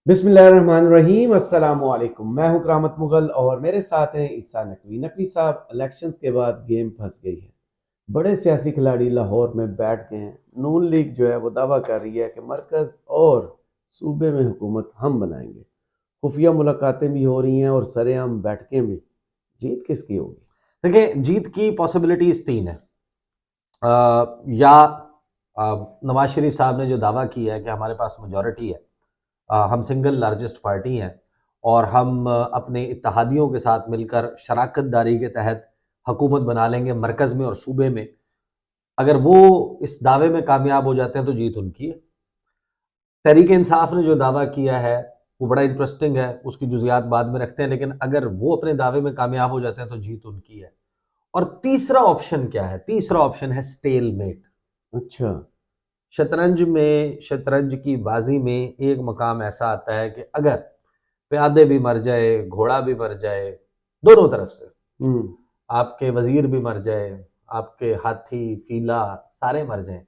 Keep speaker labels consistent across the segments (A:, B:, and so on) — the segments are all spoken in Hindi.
A: बिस्मिल्लाहिर्रहमानिर्रहीम अस्सलामुअलैकुम। मैं हूं करामत मुगल और मेरे साथ हैं ईसा नकवी। नकवी साहब, इलेक्शंस के बाद गेम फंस गई है। बड़े सियासी खिलाड़ी लाहौर में बैठ गए हैं। नून लीग जो है वो दावा कर रही है कि मरकज और सूबे में हुकूमत हम बनाएंगे। खुफिया मुलाकातें भी हो रही हैं और सरेआम बैठकें भी। जीत किसकी होगी?
B: देखिए, जीत की पॉसिबिलिटीज तीन है। या नवाज शरीफ साहब ने जो दावा किया है कि हमारे पास मेजॉरिटी है, हम सिंगल लार्जेस्ट पार्टी हैं और हम अपने इत्तेहादियों के साथ मिलकर शराकत दारी के तहत हुकूमत बना लेंगे मरकज़ में और सूबे में। अगर वो इस दावे में कामयाब हो जाते हैं तो जीत उनकी है। तहरीक इंसाफ ने जो दावा किया है वो बड़ा इंटरेस्टिंग है, उसकी जुजियात बाद में रखते हैं, लेकिन अगर वो अपने दावे में कामयाब हो जाते हैं तो जीत उनकी है। और तीसरा ऑप्शन क्या है? तीसरा ऑप्शन है स्टेलमेट।
A: अच्छा।
B: शतरंज की बाजी में एक मकाम ऐसा आता है कि अगर प्यादे भी मर जाए, घोड़ा भी मर जाए, दोनों तरफ से,
A: हम्म।
B: आपके वजीर भी मर जाए, आपके हाथी फीला सारे मर जाएं,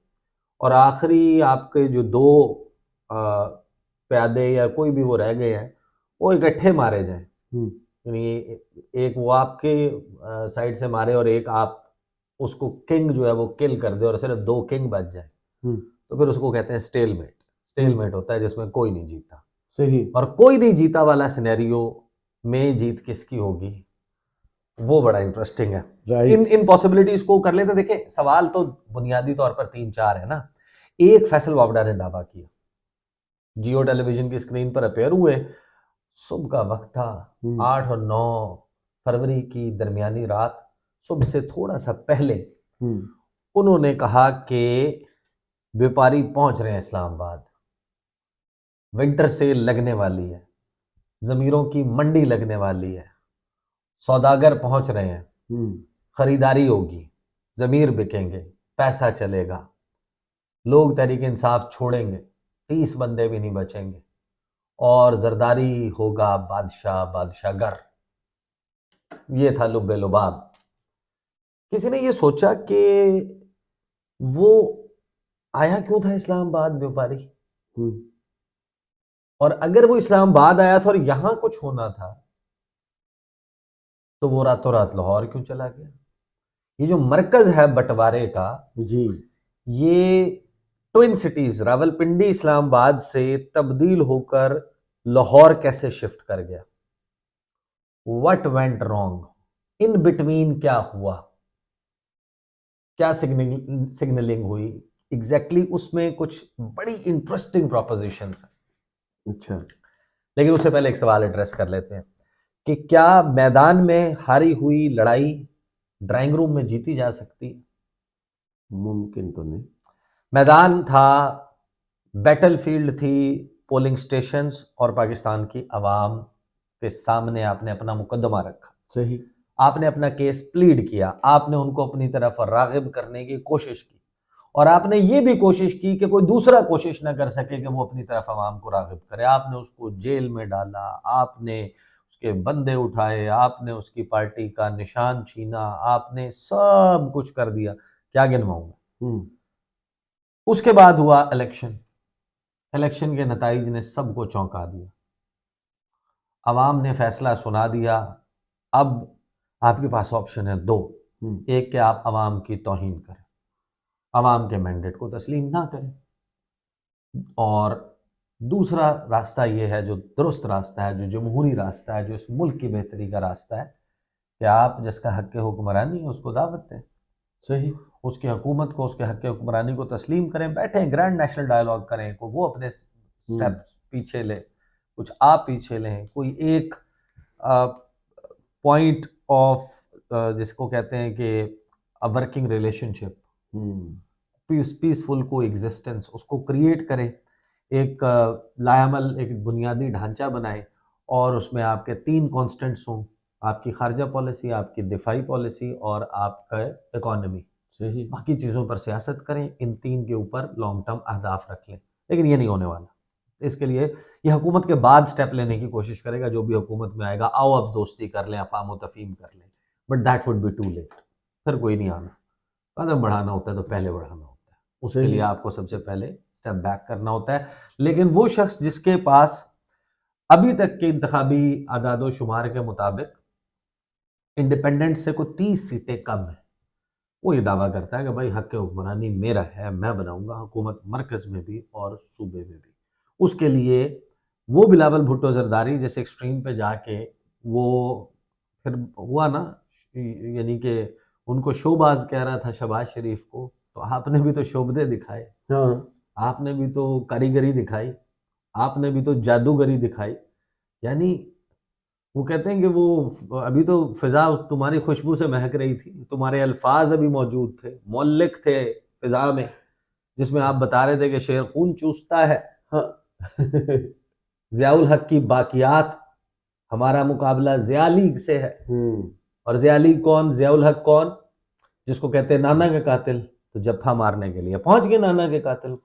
B: और आखिरी आपके जो दो प्यादे या कोई भी वो रह गए हैं, वो इकट्ठे मारे जाएं।
A: हम्म।
B: यानी एक वो आपके साइड से मारे और एक आप उसको किंग जो है वो किल कर दे और सिर्फ दो किंग बच जाए,
A: हम्म।
B: तो फिर उसको कहते हैं स्टेलमेट।
A: हम्म।
B: स्टेलमेट होता है जिसमें कोई नहीं जीता।
A: सही।
B: और कोई नहीं जीता वाला सिनेरियो में जीत किसकी होगी, वो बड़ा इंटरेस्टिंग है। In
A: right.
B: इन पॉसिबिलिटीज को कर लेते। देखिए, सवाल तो बुनियादी तौर पर तीन चार है ना। एक, फैसल वावडा ने दावा किया, जियो टेलीविजन की स्क्रीन पर अपेयर हुए, सुबह का वक्त था,
A: हम्म।
B: 8 और 9 फरवरी की दरमियानी रात, सुबह से थोड़ा सा पहले
A: हम्म।
B: उन्होंने कहा कि व्यापारी पहुंच रहे हैं इस्लामाबाद, विंटर सेल लगने वाली है, जमीरों की मंडी लगने वाली है, सौदागर पहुंच रहे हैं,
A: हम्म।
B: खरीदारी होगी, जमीर बिकेंगे, पैसा चलेगा, लोग तहरीक इंसाफ छोड़ेंगे, 30 बंदे भी नहीं बचेंगे, और जरदारी होगा बादशाह बादशाहगर। ये था लुब्बे लुबाब। किसी ने ये सोचा कि वो आया क्यों था इस्लामाबाद व्यापारी,
A: हम्म।
B: और अगर वो इस्लामाबाद आया था और यहां कुछ होना था तो वो रातों रात लाहौर क्यों चला गया? ये जो मरकज है बंटवारे का,
A: जी।
B: ये ट्विन सिटीज रावलपिंडी इस्लामाबाद से तब्दील होकर लाहौर कैसे शिफ्ट कर गया? What went wrong in between? क्या हुआ? क्या सिग्नलिंग हुई एग्जैक्टली उसमें कुछ बड़ी इंटरेस्टिंग प्रोपोजिशंस हैं।
A: अच्छा।
B: लेकिन उससे पहले एक सवाल एड्रेस कर लेते हैं कि क्या मैदान में हारी हुई लड़ाई ड्राइंग रूम में जीती जा सकती है?
A: मुमकिन तो नहीं।
B: मैदान था, बैटलफील्ड थी, पोलिंग स्टेशंस और पाकिस्तान की आवाम के सामने आपने अपना मुकदमा रखा,
A: सही।
B: आपने अपना केस प्लीड किया, आपने उनको अपनी तरफ रागिब करने की कोशिश की, और आपने ये भी कोशिश की कि कोई दूसरा कोशिश ना कर सके कि वो अपनी तरफ आवाम को रागिब करे। आपने उसको जेल में डाला, आपने उसके बंदे उठाए, आपने उसकी पार्टी का निशान छीना, आपने सब कुछ कर दिया। क्या गिनवाऊं मैं?
A: हम्म।
B: उसके बाद हुआ इलेक्शन। इलेक्शन के नताइज ने सबको चौंका दिया, अवाम ने फैसला सुना दिया। अब आपके पास ऑप्शन है दो।
A: हम्म।
B: एक, कि आप अवाम की तौहीन करें, अवाम के मैंडेट को तस्लीम ना करें, और दूसरा रास्ता ये है, जो दुरुस्त रास्ता है, जो जमहूरी रास्ता है, जो इस मुल्क की बेहतरी का रास्ता है, कि आप जिसका हक हुक्मरानी है उसको दावत दें,
A: सही।
B: उसकी हुकूमत को उसके हक हुक्मरानी को तस्लीम करें, बैठें ग्रैंड नेशनल डायलॉग करें, को वो अपने
A: हम्म।
B: स्टेप पीछे ले, कुछ आप पीछे लें, कोई एक पॉइंट ऑफ जिसको कहते हैं कि वर्किंग रिलेशनशिप,
A: हम्म।
B: पीसफुल को एग्जिस्टेंस उसको क्रिएट करें, एक लायामल एक बुनियादी ढांचा बनाए, और उसमें आपके तीन कॉन्स्टेंट्स हों, आपकी खारजा पॉलिसी, आपकी दिफाई पॉलिसी और आपका इकोनॉमी।
A: सही।
B: बाकी चीज़ों पर सियासत करें, इन तीन के ऊपर लॉन्ग टर्म अहदाफ रख लें। लेकिन ये नहीं होने वाला। इसके लिए ये हुकूमत के बाद स्टेप लेने की कोशिश करेगा, जो भी हुकूमत में आएगा, आओ अब दोस्ती कर लें, अफाम तफीम कर लें, but that would be too late. फिर कोई नहीं आना। कदम बढ़ाना होता है तो पहले बढ़ाना होता है, उसके लिए
A: सही।
B: आपको सबसे पहले स्टेप बैक करना होता है। लेकिन वो शख्स जिसके पास अभी तक के इंतखाबी आदादो शुमार के मुताबिक इंडिपेंडेंट से कोई 30 सीटें कम है। वो ये दावा करता है कि भाई हक हुक्मरानी मेरा है, मैं बनाऊंगा हुकूमत मरकज में भी और सूबे में भी। उसके लिए वो बिलावल भुट्टो जरदारी जैसे एक्सट्रीम पे जाके वो फिर हुआ ना, यानी कि उनको शोबाज कह रहा था शहबाज शरीफ को, तो आपने भी तो शोबदे दिखाए,
A: हाँ,
B: आपने भी तो कारीगरी दिखाई, आपने भी तो जादूगरी दिखाई। यानी वो कहते हैं कि वो अभी तो फिजा तुम्हारी खुशबू से महक रही थी, तुम्हारे अल्फाज अभी मौजूद थे, मौलिक थे फिजा में, जिसमें आप बता रहे थे कि शेर खून चूसता है।
A: हाँ।
B: ज़ियाउल हक की बाकियात, हमारा मुकाबला ज़िया लीग से है। और ज़िया लीग कौन, ज़ियाउल हक कौन, जिसको कहते हैं नाना के कातिल। तो जफ्फा मारने के लिए पहुंच गए नाना के कातिल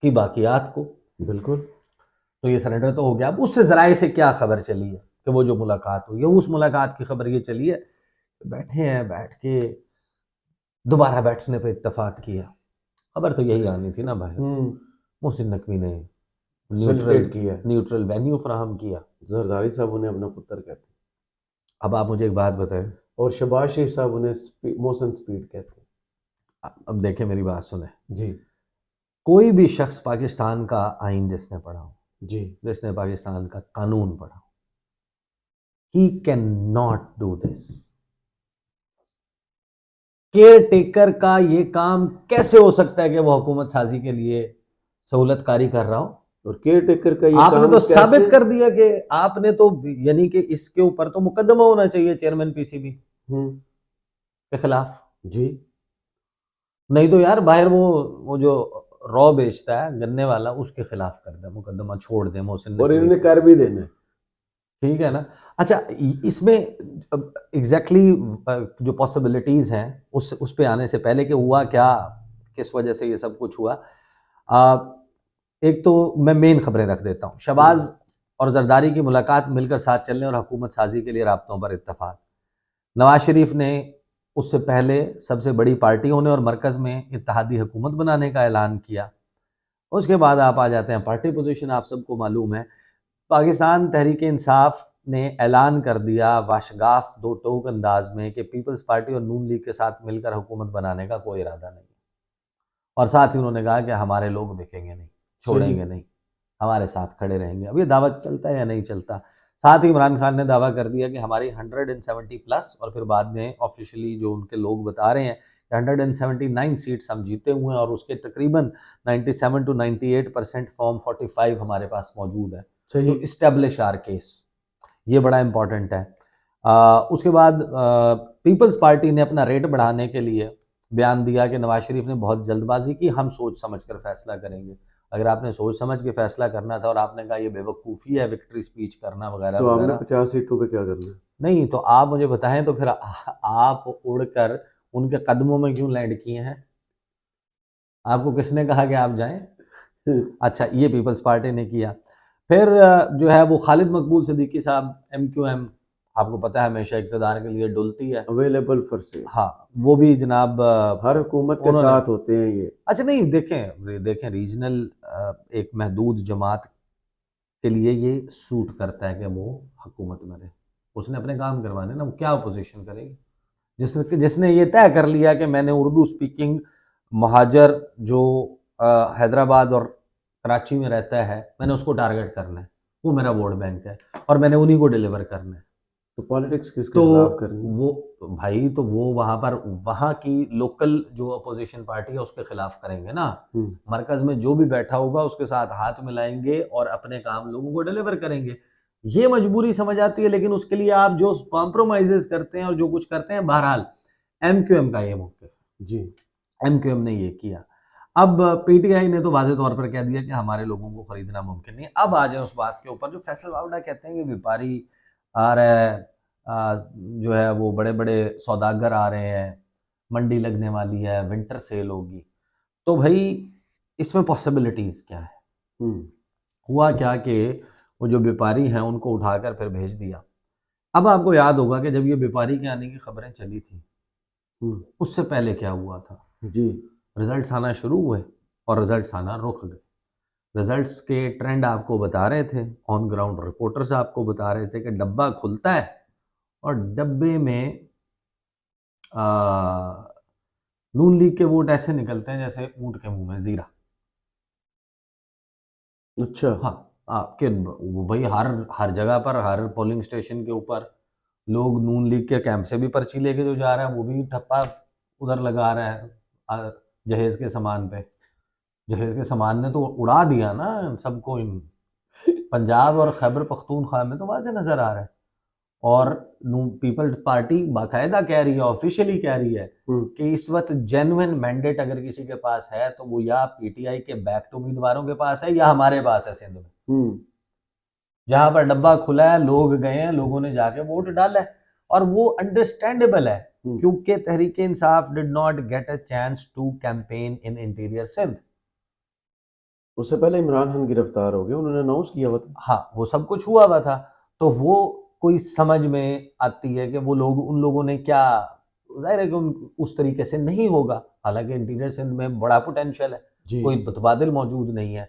B: की बाकियात को।
A: बिल्कुल।
B: तो ये सरेंडर तो हो गया। अब उससे जराए से क्या खबर चली है कि वो जो मुलाकात हुई है, उस मुलाकात की खबर ये चली है, बैठे हैं, बैठ के दोबारा बैठने पे इत्तेफाक किया। खबर तो यही आनी थी ना भाई, मोहसिन नकवी ने न्यूट्रल
A: सेलिब्रेट किया।
B: न्यूट्रल वेन्यू फराहम किया।
A: जरदारी साहब उन्हें अपना पुत्र कहते हैं,
B: अब आप मुझे एक बात बताएं।
A: और शहबाज शरीफ साहब उन्हें मोशन स्पीड कहते
B: अब देखें, मेरी बात सुने।
A: हैं। जी।
B: कोई भी शख्स पाकिस्तान का आइन जिसने पढ़ा हो,
A: जी।
B: जिसने पाकिस्तान का कानून पढ़ा हो, he can not do this. Care taker का ये काम कैसे हो सकता है कि वो हुकूमत साजी के लिए सहूलतकारी कर रहा हो?
A: और केयर टेकर का ये
B: आपने
A: काम
B: तो
A: कैसे?
B: साबित कर दिया कि आपने तो, यानी कि इसके ऊपर तो मुकदमा होना चाहिए चेयरमैन पीसीबी के खिलाफ।
A: जी।
B: नहीं तो यार बाहर वो जो रॉ बेचता है गन्ने वाला, उसके खिलाफ कर दे मुकदमा, छोड़ दे मोहसिन
A: और
B: नकवी
A: इन्होंने
B: को।
A: कर भी देना है।
B: ठीक है ना? अच्छा, इसमें एग्जैक्टली जो पॉसिबिलिटीज हैं उस पे आने से पहले कि हुआ क्या, किस वजह से ये सब कुछ हुआ, आ, एक तो मैं मेन खबरें रख देता हूँ। शहबाज और जरदारी की मुलाकात, मिलकर साथ चलने और हुकूमत साजी के लिए राब्तों पर इत्तफाक। नवाज शरीफ ने उससे पहले सबसे बड़ी पार्टियों ने और मरकज़ में इत्तेहादी हुकूमत बनाने का ऐलान किया। उसके बाद आप आ जाते हैं पार्टी पोजीशन, आप सबको मालूम है। पाकिस्तान तहरीक इंसाफ ने ऐलान कर दिया वाशगाफ दो टोक अंदाज में कि पीपल्स पार्टी और नून लीग के साथ मिलकर हुकूमत बनाने का कोई इरादा नहीं। और साथ ही उन्होंने कहा कि हमारे लोग बिकेंगे नहीं, छोड़ेंगे नहीं, हमारे साथ खड़े रहेंगे। अब ये दावा चलता है या नहीं चलता? साथ ही इमरान खान ने दावा कर दिया कि हमारी 170 प्लस, और फिर बाद में ऑफिशियली जो उनके लोग बता रहे हैं कि 179 सीट्स हम जीते हुए हैं, और उसके तकरीबन 97 to 98% फॉर्म 45 हमारे पास मौजूद है।
A: सही।
B: तो इस्टेब्लिश आर केस, ये बड़ा इंपॉर्टेंट है। उसके बाद पीपल्स पार्टी ने अपना रेट बढ़ाने के लिए बयान दिया कि नवाज शरीफ ने बहुत जल्दबाजी की, हम सोच समझ कर फैसला करेंगे। अगर आपने सोच समझ के फैसला करना था और आपने कहा ये बेवकूफ़ी है विक्ट्री स्पीच करना वगैरह
A: तो हमने
B: वगैरह,
A: 50 सीटों पे क्या करना है?
B: नहीं तो आप मुझे बताएं, तो फिर आप उड़कर उनके कदमों में क्यों लैंड किए हैं? आपको किसने कहा कि आप जाएं? अच्छा, ये पीपल्स पार्टी ने किया। फिर जो है वो खालिद मकबूल सिद्दीकी साहब, MQM, आपको पता है हमेशा इक़्तिदार के लिए डुलती है।
A: Available for sale.
B: हाँ, वो भी जनाब
A: हर हुकूमत के
B: उन्होंने,
A: साथ होते हैं ये।
B: अच्छा नहीं, देखें रीजनल एक महदूद जमात के लिए ये सूट करता है कि वो हुकूमत में रहे। उसने अपने काम करवाने ना, वो क्या अपोजिशन करेगी? जिसने जिसने ये तय कर लिया कि मैंने उर्दू स्पीकिंग महाजर जो हैदराबाद और कराची में रहता है, मैंने उसको टारगेट करना है, वो मेरा वोट बैंक है और मैंने उन्हीं को डिलीवर करना है।
A: तो पॉलिटिक्स किसके
B: तो
A: खिलाफ करनी?
B: वो भाई, तो वो वहां पर वहां की लोकल जो अपोजिशन पार्टी है उसके खिलाफ करेंगे ना। मरकज में जो भी बैठा होगा उसके साथ हाथ मिलाएंगे और अपने काम लोगों को डिलीवर करेंगे। ये मजबूरी समझ आती है, लेकिन उसके लिए आप जो कॉम्प्रोमाइजेस करते हैं और जो कुछ करते हैं, बहरहाल MQM का ये मौके,
A: जी।
B: MQM ने ये किया। अब PTI ने तो वाज़ेह तौर पर कह दिया कि हमारे लोगों को खरीदना मुमकिन नहीं। अब आ जाए उस बात के ऊपर जो फैसल वावड़ा कहते हैं कि व्यापारी आ रहा है, जो है वो बड़े बड़े सौदागर आ रहे हैं, मंडी लगने वाली है, विंटर सेल होगी। तो भाई इसमें पॉसिबिलिटीज़ क्या है? हुआ क्या कि वो जो व्यापारी हैं उनको उठाकर फिर भेज दिया। अब आपको याद होगा कि जब ये व्यापारी के आने की खबरें चली थी, उससे पहले क्या हुआ था?
A: जी।
B: रिजल्ट्स आना शुरू हुए और रिजल्ट्स आना रुक गए। रिजल्ट्स के ट्रेंड आपको बता रहे थे, ऑन ग्राउंड रिपोर्टर्स आपको बता रहे थे कि डब्बा खुलता है और डब्बे में नून लीग के वोट ऐसे निकलते हैं जैसे ऊंट के मुंह में जीरा।
A: अच्छा।
B: हाँ, आपके भाई हर हर जगह पर, हर पोलिंग स्टेशन के ऊपर लोग नून लीग के कैंप से भी पर्ची लेके जो जा रहा है वो भी ठप्पा उधर लगा रहा है जहेज के सामान पे। जहेज के सामान ने तो उड़ा दिया ना सबको। इन पंजाब और खैबर पख्तूनख्वा में तो वाज़े नजर आ रहा है। और पीपल्स पार्टी बाकायदा कह रही है, ऑफिशियली कह रही है कि इस वक्त जेन्युइन मैंडेट अगर किसी के पास है तो वो या पीटीआई के बैक्ड उम्मीदवारों के पास है या हमारे पास है सिंध में। जहां पर डब्बा खुला है, लोग गए हैं, लोगों ने जाके वोट डाला है। और वो अंडरस्टैंडेबल है क्योंकि Tehreek Insaf did not get a chance to campaign in interior Sindh.
A: उससे पहले इमरान खान गिरफ्तार हो गए, उन्होंने अनाउंस किया हुआ था।
B: हाँ, वो सब कुछ हुआ हुआ था। तो वो कोई समझ में आती है कि वो लोग, उन लोगों ने क्या, जाहिर है कि उस तरीके से नहीं होगा। हालांकि इंटीरियर सिंध में बड़ा पोटेंशियल है, कोई मुतबादिल मौजूद नहीं है।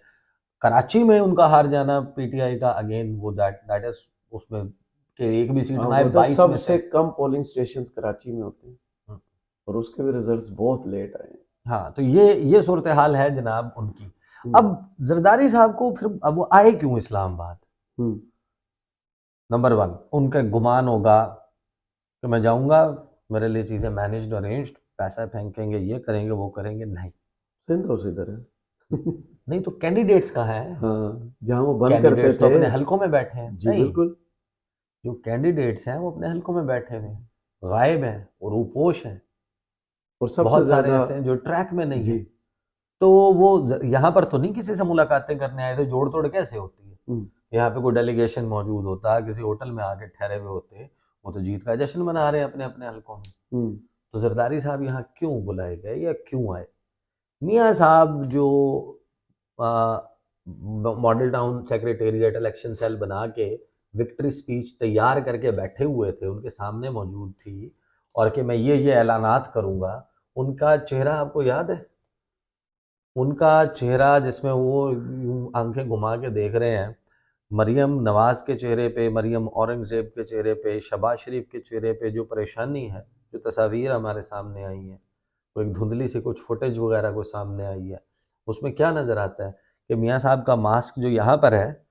B: कराची में उनका हार जाना पीटीआई का, अगेन वो दैट इज उसमें कि एक भी सीट ना आए, 22 में
A: सबसे कम पोलिंग स्टेशन कराची में होते हैं और उसके भी रिजल्ट्स बहुत लेट आए।
B: हाँ, तो ये सूरत हाल है जनाब उनकी। अब जरदारी साहब को फिर अब वो आए क्यों इस्लामाबाद? नंबर 1, उनका गुमान होगा कि मैं जाऊंगा, मेरे लिए चीजें मैनेज्ड अरेंज्ड, पैसा फेंकेंगे, ये करेंगे वो करेंगे। नहीं,
A: सिंध हाउस इधर है।
B: नहीं तो कैंडिडेट्स कहाँ हैं?
A: हाँ, जहाँ वो बंद करते
B: कैंडिडेट्स तो
A: थे।
B: अपने हलकों में बैठे हैं।
A: जी
B: नहीं,
A: बिल्कुल।
B: जो कैंडिडेट्स हैं वो अपने हलकों में बैठे हुए हैं, गायब हैं और रूपोश हैं।
A: और सबसे
B: बहुत सारे
A: ज्यादा
B: ऐसे हैं जो ट्रैक में नहीं
A: जी।
B: है। तो वो यहाँ पर तो नहीं किसी से मुलाकातें करने आए थे। जोड़ तोड़ कैसे होती है? यहाँ पे कोई डेलीगेशन मौजूद होता, किसी होटल में आके ठहरे हुए होते, वो तो जीत का जश्न मना रहे हैं अपने अपने हलकों में। तो जरदारी साहब यहाँ क्यों बुलाए गए या क्यों आए? मियाँ साहब जो Model Town secretariat election cell बना के विक्ट्री स्पीच तैयार करके बैठे हुए थे, उनके सामने मौजूद थी, और कि मैं ये ऐलानात करूंगा। उनका चेहरा आपको याद है? उनका चेहरा जिसमें वो यूं आंखें घुमा के देख रहे हैं, मरियम नवाज के चेहरे पे, मरियम औरंगजेब के चेहरे पे, शहबाज शरीफ के चेहरे पे जो परेशानी है, जो तस्वीर हमारे सामने आई है, वो एक धुंधली सी कुछ फुटेज वगैरह को सामने आई है, उसमें क्या नज़र आता है कि मियाँ साहब का मास्क जो यहाँ पर है,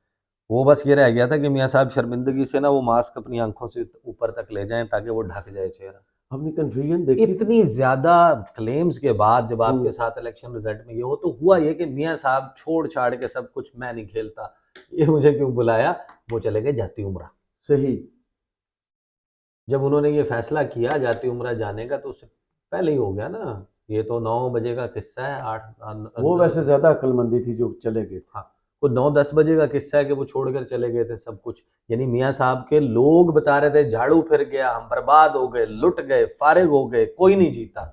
B: वो बस ये रह गया था कि मियाँ साहब शर्मिंदगी से ना वो मास्क अपनी आंखों से ऊपर तक ले जाएं ताकि वो ढक जाए चेहरा।
A: हमने कंफ्यूजन देखी थी।
B: इतनी ज्यादा क्लेम्स के बाद जब आपके साथ इलेक्शन रिजल्ट में ये हो, तो हुआ ये कि मियाँ साहब छोड़ छाड़ के सब कुछ, मैं नहीं खेलता, ये मुझे क्यों बुलाया, वो चले गए जाती उम्रा।
A: सही।
B: जब उन्होंने ये फैसला किया जाती उम्रा जाने का, तो उससे पहले ही हो गया ना। ये तो 9 बजे का किस्सा है, 8
A: वो वैसे ज्यादा अक्लमंदी थी जो चले गए थे।
B: हाँ, वो 9-10 बजे का किस्सा है कि वो छोड़कर चले गए थे सब कुछ। यानी मियाँ साहब के लोग बता रहे थे झाड़ू फिर गया, हम बर्बाद हो गए, लुट गए, फारिग हो गए, कोई नहीं जीता।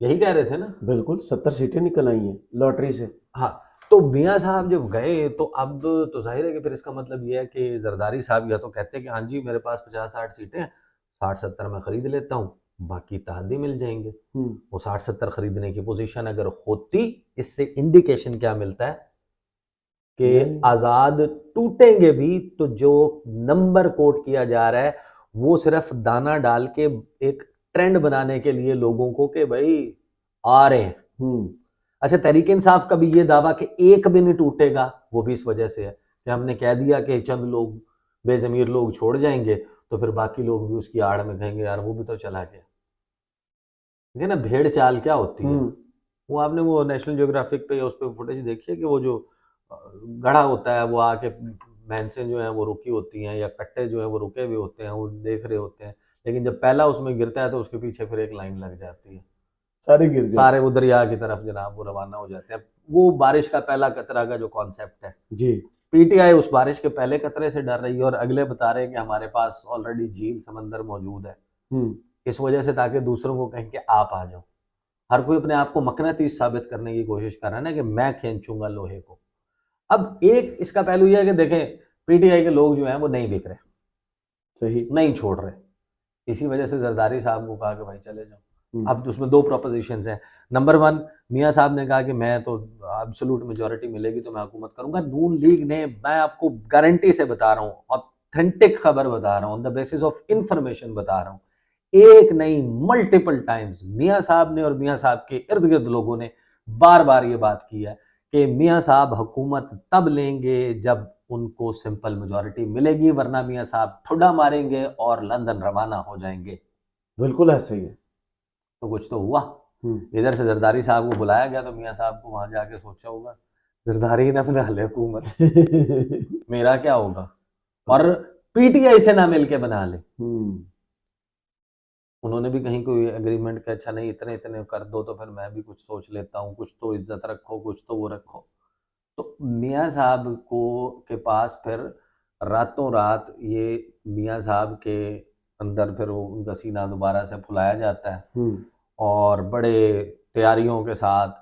B: यही कह रहे थे ना?
A: बिल्कुल, 70 सीटें निकल आई हैं लॉटरी से।
B: हाँ, तो मियाँ साहब जब गए तो अब तो जाहिर है कि फिर इसका मतलब ये है कि जरदारी साहब या तो कहते हैं कि हाँ जी मेरे पास 50-60 सीटें, 60-70 में खरीद लेता हूँ, बाकी तहदी मिल जाएंगे। वो 60-70 खरीदने की पोजीशन अगर होती, इससे इंडिकेशन क्या मिलता है कि आजाद टूटेंगे भी तो जो नंबर कोट किया जा रहा है वो सिर्फ दाना डाल के एक ट्रेंड बनाने के लिए लोगों को कि भाई आ रहे हैं। अच्छा, तहरीक इंसाफ का भी ये दावा कि एक भी नहीं टूटेगा, वो भी इस वजह से है कि हमने कह दिया कि चंद लोग, बेजमीर लोग छोड़ जाएंगे, तो फिर बाकी लोग भी उसकी आड़ में कहेंगे यार वो भी तो चला गया। ठीक है ना, भेड़ चाल क्या होती है। वो आपने वो नेशनल ज्योग्राफिक पे या उस पर फुटेज देखी है कि वो जो गड़ा होता है वो आके भैंसें जो हैं वो रुकी होती हैं, या कट्टे जो हैं वो रुके हुए होते हैं, वो देख रहे होते हैं, लेकिन जब पहला उसमें गिरता है तो उसके पीछे फिर एक लाइन लग जाती है,
A: सारे गिर जाते,
B: सारे वो दरिया की तरफ जनाब वो रवाना हो जाते हैं। वो बारिश का पहला कतरा का जो कॉन्सेप्ट है
A: जी।
B: पीटीआई उस बारिश के पहले कतरे से डर रही है, और अगले बता रहे हैं कि हमारे पास ऑलरेडी झील समंदर मौजूद है, इस वजह से ताकि दूसरों को कहें कि आप आ जाओ। हर कोई अपने आप को मकनातीस साबित करने की कोशिश कर रहा है ना कि मैं खींचूंगा लोहे को। अब एक इसका पहलू यह है कि देखें पीटीआई के लोग जो हैं वो नहीं बिक रहे,
A: सही,
B: नहीं छोड़ रहे, इसी वजह से जरदारी साहब को कहा कि भाई चले जाओ। अब उसमें दो प्रोपोजिशंस हैं। नंबर वन, मियाँ साहब ने कहा कि मैं तो एब्सोल्यूट मेजॉरिटी मिलेगी तो मैं हुकूमत करूंगा। नून लीग ने, मैं आपको गारंटी से बता रहा हूँ, ऑथेंटिक खबर बता रहा हूँ, on the basis of information बता रहा हूँ, एक नहीं मल्टीपल टाइम्स मियाँ साहब ने और मियाँ साहब के इर्द गिर्द लोगों ने बार बार ये बात की है कि मियाँ साहब हुकूमत तब लेंगे जब उनको सिंपल मेजॉरिटी मिलेगी, वरना मियाँ साहब ठुड्डा मारेंगे और लंदन रवाना हो जाएंगे।
A: बिल्कुल ऐसा ही है।
B: तो कुछ तो हुआ। इधर से जरदारी साहब को बुलाया गया तो मियाँ साहब को वहां जाके सोचा होगा, जरदारी ना बना ले हुकूमत, मेरा क्या होगा, और पीटीआई से ना मिलके बना ले। उन्होंने भी कहीं कोई एग्रीमेंट किया, अच्छा नहीं इतने इतने कर दो तो फिर मैं भी कुछ सोच लेता हूँ, कुछ तो इज्जत रखो, कुछ तो वो रखो। तो मियाँ साहब को के पास फिर रातों रात ये मियाँ साहब के अंदर फिर वो उनका सीना दोबारा से फुलाया जाता है और बड़े तैयारियों के साथ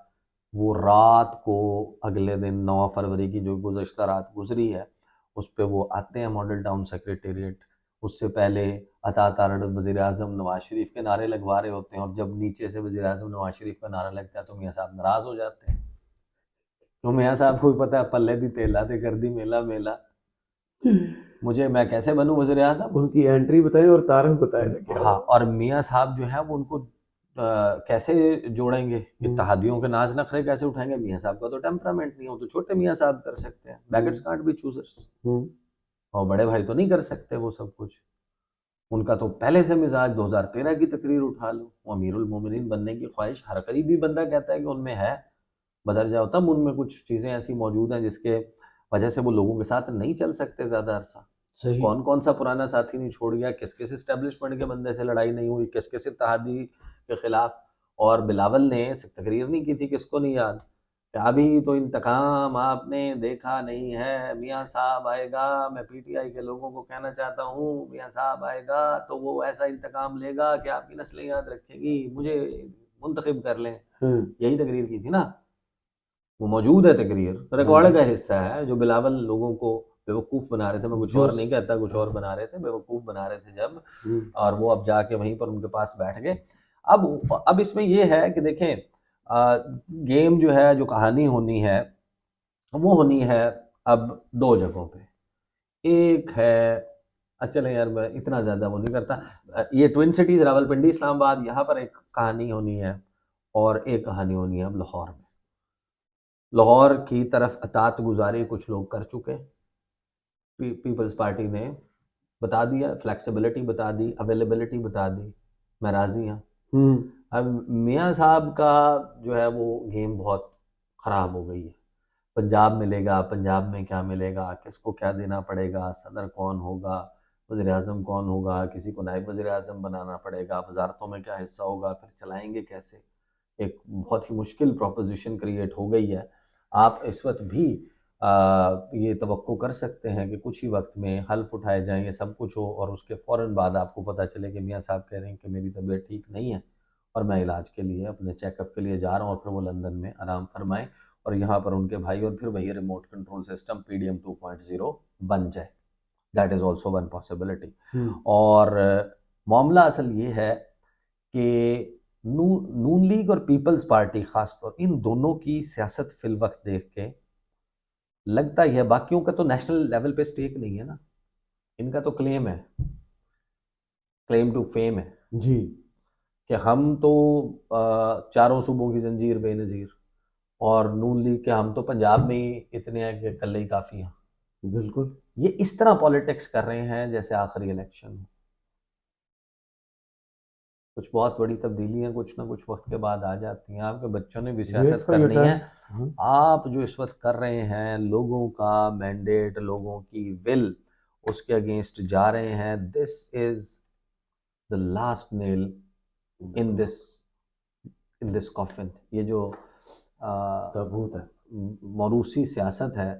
B: वो रात को अगले दिन 9 फरवरी की जो गुज़श्ता रात गुजरी है उस पर वो आते हैं मॉडल टाउन सेक्रेटेरिएट। उससे पहले अता तारड़ वज़ीर आज़म नवाज शरीफ के नारे लगवा रहे होते हैं, और जब नीचे से वज़ीर आज़म नवाज शरीफ का नारा लगता है तो मियाँ साहब नाराज़ हो जाते हैं। तो मियाँ साहब को भी पता है पल्ले दी तेला ते कर दी मेला मेला, मैं कैसे बनूं वज़ीर आज़म।
A: उनकी एंट्री बताएं और तारक बताएं ना क्या
B: हाँ,
A: हुआ।
B: और मियाँ साहब जो है वो उनको कैसे जोड़ेंगे, इत्तेहादियों के नाज नखरे कैसे उठाएंगे। मियाँ साहब का तो टेम्परामेंट नहीं हो, तो छोटे मियाँ साहब कर सकते हैं, बैगेट्स कांट बी चूजर्स, और बड़े भाई तो नहीं कर सकते वो सब कुछ। उनका तो पहले से मिजाज 2013 की तकरीर उठा लो, वो अमीरुल मोमिनीन बनने की ख्वाहिश हर करीबी बंदा कहता है कि उनमें है, बदल जाओ तब उनमें कुछ चीज़ें ऐसी मौजूद हैं जिसके वजह से वो लोगों के साथ नहीं चल सकते ज़्यादा अरसा।
A: सही।
B: कौन कौन सा पुराना साथी नहीं छोड़ गया, किस किस एस्टेब्लिशमेंट के बंदे से लड़ाई नहीं हुई, किस किस इत्तेहादी के खिलाफ। और बिलावल ने तकरीर नहीं की थी, किसको नहीं याद, कि अभी तो इंतकाम आपने देखा नहीं है, मियाँ साहब आएगा, मैं पीटीआई के लोगों को कहना चाहता हूँ, मियाँ साहब आएगा तो वो ऐसा इंतकाम लेगा कि आपकी नस्लें याद रखेगी, मुझे मुंतखब कर लें। यही तकरीर की थी ना, वो मौजूद है तकरीर, रिकॉर्ड का हिस्सा है, जो बिलावल लोगों को बेवकूफ़ बना रहे थे, मैं कुछ और नहीं कहता, कुछ और बना रहे थे, बेवकूफ़ बना रहे थे जब, और वो अब जाके वहीं पर उनके पास बैठ गए। अब इसमें ये है कि देखें, गेम जो है, जो कहानी होनी है वो होनी है अब दो जगहों पे। एक है, चले यार मैं इतना ज़्यादा वो नहीं करता, ये ट्विन सिटीज़ रावलपिंडी इस्लामाबाद, यहाँ पर एक कहानी होनी है, और एक कहानी होनी है अब लाहौर में। लाहौर की तरफ अतात गुजारी कुछ लोग कर चुके हैं, पीपल्स पार्टी ने बता दिया, फ्लेक्सिबिलिटी बता दी, अवेलेबिलिटी बता दी, मैं राज़ी हूँ। अब मियाँ साहब का जो है वो गेम बहुत ख़राब हो गई है। पंजाब मिलेगा, पंजाब में क्या मिलेगा, किसको क्या देना पड़ेगा, सदर कौन होगा, वज़ीर आज़म कौन होगा, किसी को नायब वज़ीर आज़म बनाना पड़ेगा, वजारतों में क्या हिस्सा होगा, फिर चलाएंगे कैसे। एक बहुत ही मुश्किल प्रोपोजिशन क्रिएट हो गई है। आप इस वक्त भी ये तवक्को कर सकते हैं कि कुछ ही वक्त में हल्फ उठाए जाएंगे, सब कुछ हो, और उसके फ़ौरन बाद आपको पता चले कि मियाँ साहब कह रहे हैं कि मेरी तबीयत ठीक नहीं है और मैं इलाज के लिए, अपने चेकअप के लिए जा रहा हूँ, और फिर वो लंदन में आराम फरमाएं और यहाँ पर उनके भाई और फिर वही रिमोट कंट्रोल सिस्टम PDM 2.0 बन जाए। That is also one possibility. और मामला असल ये है कि नून लीग और पीपल्स पार्टी खासतौर, इन दोनों की सियासत फिल वक्त देख के लगता ही है, बाकियों का तो नेशनल लेवल पे स्टेक नहीं है ना, इनका तो क्लेम है, क्लेम टू फेम है
A: जी,
B: कि हम तो चारों सूबों की जंजीर बेनज़ीर, और नून लीग के हम तो पंजाब में ही इतने हैं कि कल ही काफ़ी हैं।
A: बिल्कुल।
B: ये इस तरह पॉलिटिक्स कर रहे हैं जैसे आखिरी इलेक्शन हो। कुछ बहुत बड़ी तब्दीलियां कुछ ना कुछ वक्त के बाद आ जाती हैं। आपके बच्चों ने भी
A: वेट
B: सियासत
A: फॉर योर
B: करनी है।
A: टाइम।
B: आप जो इस वक्त कर रहे हैं, लोगों का मैंडेट, लोगों की विल, उसके अगेंस्ट जा रहे हैं। This is the last nail in this coffin. ये जो
A: ताबूत है,
B: मौरूसी सियासत है,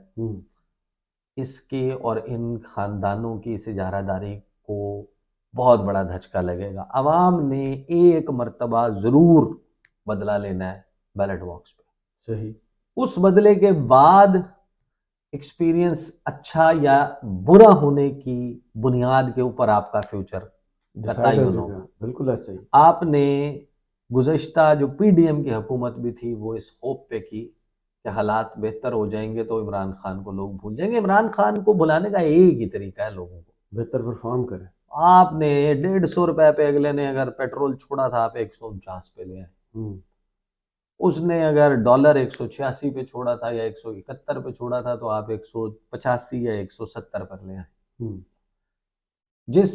B: इसके और इन खानदानों की इस इजारादारी को बहुत बड़ा धचका लगेगा। अवाम ने एक मर्तबा ज़रूर बदला लेना है बैलेट बॉक्स पे।
A: सही।
B: उस बदले के बाद एक्सपीरियंस अच्छा या बुरा होने की बुनियाद के ऊपर आपका फ्यूचर का
A: डिसाइड हो
B: तयन
A: जाएगा,
B: होगा।
A: बिल्कुल ऐसे ही।
B: आपने गुज़श्ता जो पीडीएम की हुकूमत भी थी वो इस होप पे की कि हालात बेहतर हो जाएंगे तो इमरान खान को लोग भूल जाएंगे। इमरान खान को भुलाने का एक ही तरीका है, लोगों को
A: बेहतर परफॉर्म करें।
B: आपने 150 रुपए पे अगले ने अगर पेट्रोल छोड़ा था आप 149 पे ले आए,
A: हम्म,
B: उसने अगर डॉलर 186 पे छोड़ा था या 171 पे छोड़ा था तो आप 185 या 170 पर ले आए।
A: हम्म।
B: जिस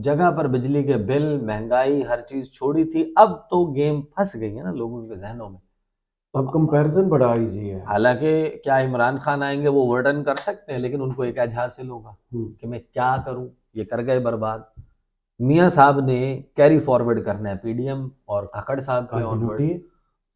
B: जगह पर बिजली के बिल, महंगाई, हर चीज छोड़ी थी, अब तो गेम फंस गई है ना लोगों के जहनों में। तो
A: अब कंपैरिजन बड़ा इजी है।
B: हालांकि क्या इमरान खान आएंगे वो वर्णन कर सकते हैं, लेकिन उनको एक एज हासिल होगा
A: हम्म।
B: कि मैं क्या करूं, ये कर गए बर्बाद। मियां साहब ने कैरी फॉरवर्ड करना है पीडीएम और खक्कड़ साहब के ऑनवर्ड,
A: कंटिन्यूटी।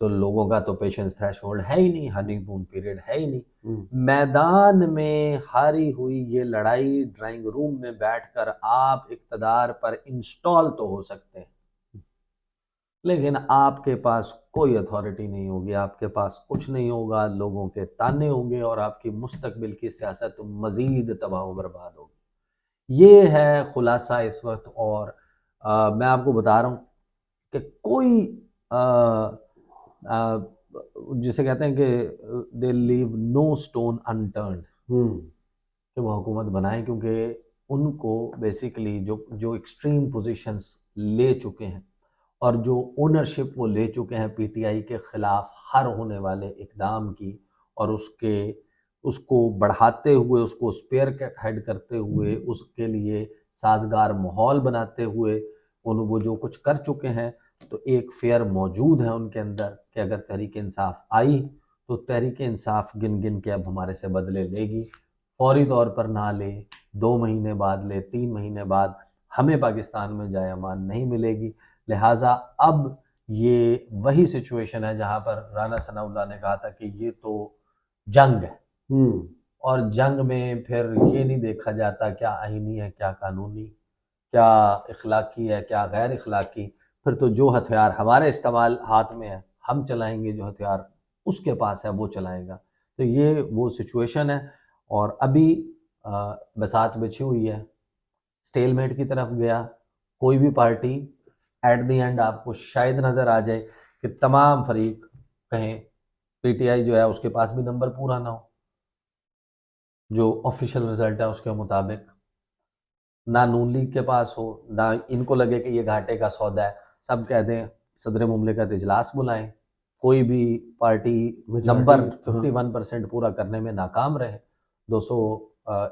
B: तो लोगों का तो पेशेंस थ्रेशोल्ड है ही नहीं, हनीमून पीरियड है ही नहीं।
A: हम्म।
B: मैदान में हारी हुई ये लड़ाई ड्राइंग रूम में बैठकर आप इक्तदार पर इंस्टॉल तो हो सकते हैं, लेकिन आपके पास कोई अथॉरिटी नहीं होगी, आपके पास कुछ नहीं होगा, लोगों के ताने होंगे और आपकी मुस्तकबिल की सियासत मजीद तबाह व बर्बाद होगी। ये है खुलासा इस वक्त। और मैं आपको बता रहा हूँ कि कोई आ, आ, जिसे कहते हैं कि दे लीव नो स्टोन अनटर्न्ड,
A: हम्म।
B: कि वो हुकूमत बनाएं, क्योंकि उनको बेसिकली जो जो एक्सट्रीम पोजीशंस ले चुके हैं और जो ओनरशिप वो ले चुके हैं पीटीआई के खिलाफ हर होने वाले इकदाम की, और उसको बढ़ाते हुए, उसको स्पेयर हेड करते हुए, उसके लिए साजगार माहौल बनाते हुए वो जो कुछ कर चुके हैं, तो एक फेयर मौजूद है उनके अंदर कि अगर तहरीक इंसाफ आई तो तहरीक इंसाफ गिन गिन के अब हमारे से बदले लेगी। फौरी तौर पर ना ले, 2 महीने बाद ले, 3 महीने बाद, हमें पाकिस्तान में जाए अमान नहीं मिलेगी। लिहाजा अब ये वही सिचुएशन है जहां पर राना सनाउल्लाह ने कहा था कि ये तो जंग है,
A: हम्म।
B: और जंग में फिर ये नहीं देखा जाता क्या आईनी है, क्या कानूनी, क्या इखलाकी है, क्या गैर इखलाकी। फिर तो जो हथियार हमारे इस्तेमाल हाथ में है हम चलाएंगे, जो हथियार उसके पास है वो चलाएगा। तो ये वो सिचुएशन है। और अभी बसात बिछी हुई है, स्टेलमेट की तरफ गया कोई भी पार्टी, एट द एंड आपको शायद नजर आ जाए कि तमाम फरीक कहें पीटीआई जो है उसके पास भी नंबर पूरा ना हो, जो ऑफिशियल रिजल्ट है उसके मुताबिक, ना नून लीग के पास हो, ना इनको लगे कि ये घाटे का सौदा है, सब कह दें सदर मुमलिकत इजलास बुलाएं, कोई भी पार्टी नंबर
A: मेजॉरिटी। हाँ।
B: 51% पूरा करने में नाकाम रहे, 200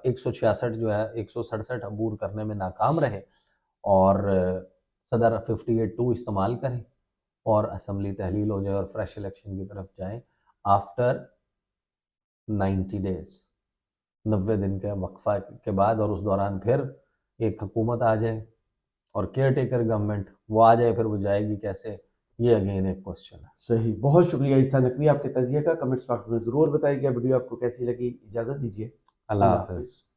B: 166 जो है 167 अबूर करने में नाकाम रहे, और सदर 58(2) इस्तेमाल करें और असम्बली तहलील हो जाए और फ्रेश इलेक्शन की तरफ जाए आफ्टर 90 डेज, 90 दिन के वक्फा के बाद, और उस दौरान फिर एक हुकूमत आ जाए और केयर टेकर गवर्नमेंट वो आ जाए, फिर वो जाएगी कैसे, ये अगेन एक क्वेश्चन है।
A: सही, बहुत शुक्रिया ईसा नकवी आपके तजिए का। कमेंट्स बॉक्स में ज़रूर बताइएगा वीडियो आपको कैसी लगी। इजाज़त दीजिए।
B: अल्लाह
A: अल्लाह
B: हाफिज़।
A: हाफिज़।